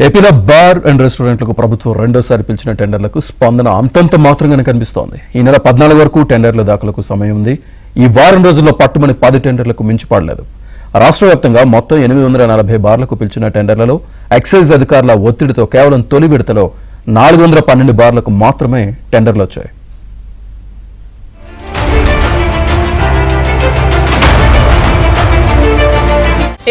ఏపీలో bar and రెస్టారెంట్లకు ప్రభుత్వం రెండోసారి పిలిచిన టెండర్లకు స్పందన అంతంత మాత్రంగానే కనిపిస్తోంది. ఈ నెల 14 వరకు టెండర్ల దాఖలకు సమయం ఉంది. ఈ వారం రోజుల్లో పట్టుమని 10 టెండర్లకు మించిపడలేదు. రాష్ట్ర వ్యాప్తంగా మొత్తం 840 బార్లకు పిలిచిన టెండర్లలో ఎక్సైజ్ అధికారుల ఒత్తిడితో కేవలం తొలి విడతలో 412 బార్లకు మాత్రమే టెండర్లు వచ్చాయి.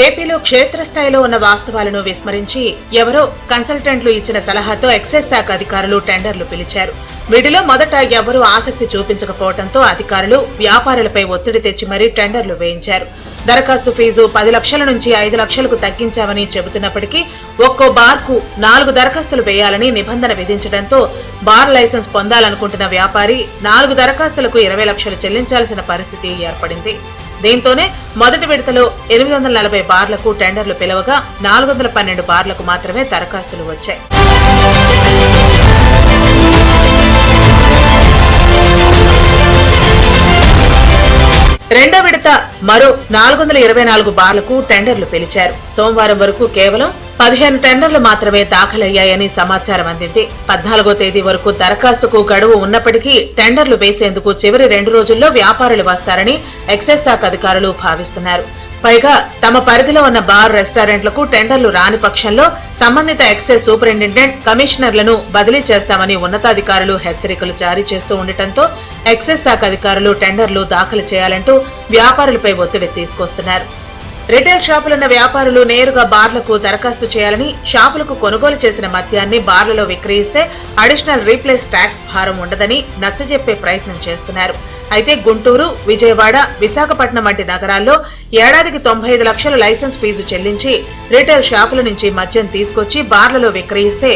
ఏపీలో క్షేత్రస్థాయిలో ఉన్న వాస్తవాలను విస్మరించి ఎవరో కన్సల్టెంట్లు ఇచ్చిన సలహాతో ఎక్సైజ్ శాఖ అధికారులు టెండర్లు పిలిచారు. వీటిలో మొదట ఎవరూ ఆసక్తి చూపించకపోవడంతో అధికారులు వ్యాపారులపై ఒత్తిడి తెచ్చి మరీ టెండర్లు వేయించారు. దరఖాస్తు ఫీజు 10 లక్షల నుంచి 5 లక్షలకు తగ్గించామని చెబుతున్నప్పటికీ ఒక్కో బార్కు 4 దరఖాస్తులు వేయాలని నిబంధన విధించడంతో బార్ లైసెన్స్ పొందాలనుకుంటున్న వ్యాపారి 4 దరఖాస్తులకు 20 లక్షలు చెల్లించాల్సిన పరిస్థితి ఏర్పడింది. దీంతోనే మొదటి విడతలో 840 బార్లకు టెండర్లు పిలవగా 412 బార్లకు మాత్రమే దరఖాస్తులు వచ్చాయి. రెండో విడత మరో 424 బార్లకు టెండర్లు పిలిచారు. సోమవారం వరకు కేవలం 15 టెండర్లు మాత్రమే దాఖలయ్యాయని సమాచారం అందింది. 14వ తేదీ వరకు దరఖాస్తుకు గడువు ఉన్నప్పటికీ టెండర్లు వేసేందుకు చివరి 2 రోజుల్లో వ్యాపారులు వస్తారని ఎక్సైజ్ శాఖ అధికారులు భావిస్తున్నారు. పైగా తమ పరిధిలో ఉన్న బార్ రెస్టారెంట్లకు టెండర్లు రాని పక్షంలో సంబంధిత ఎక్సైజ్ సూపరింటెండెంట్ కమిషనర్లను బదిలీ చేస్తామని ఉన్నతాధికారులు హెచ్చరికలు జారీ చేస్తూ ఉండటంతో ఎక్సైజ్ శాఖ అధికారులు టెండర్లు దాఖలు చేయాలంటూ వ్యాపారులపై ఒత్తిడి తీసుకొస్తున్నారు. రిటైల్ షాపులున్న వ్యాపారులు నేరుగా బార్లకు దరఖాస్తు చేయాలని, షాపులకు కొనుగోలు చేసిన మద్యాన్ని బార్లలో విక్రయిస్తే అడిషనల్ రీప్లేస్ ట్యాక్స్ భారం ఉండదని నచ్చజెప్పే ప్రయత్నం చేస్తున్నారు. అయితే గుంటూరు, విజయవాడ, విశాఖపట్నం వంటి నగరాల్లో ఏడాదికి 95 లక్షల లైసెన్స్ ఫీజు చెల్లించి రిటైల్ షాపుల నుంచి మద్యం తీసుకొచ్చి బార్లలో విక్రయిస్తే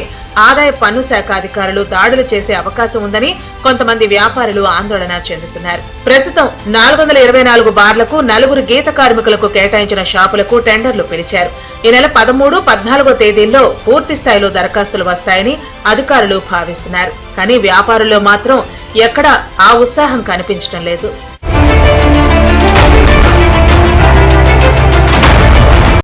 ఆదాయ పన్ను శాఖ అధికారులు దాడులు చేసే అవకాశం ఉందని కొంతమంది వ్యాపారులు ఆందోళన చెందుతున్నారు. ప్రస్తుతం 424 బార్లకు 4 గీత కార్మికులకు కేటాయించిన షాపులకు టెండర్లు పిలిచారు. ఈ నెల 13, 14 తేదీల్లో పూర్తి స్థాయిలో దరఖాస్తులు వస్తాయని అధికారులు భావిస్తున్నారు. కానీ వ్యాపారుల్లో మాత్రం ఎక్కడా ఆ ఉత్సాహం కనిపించడం లేదు.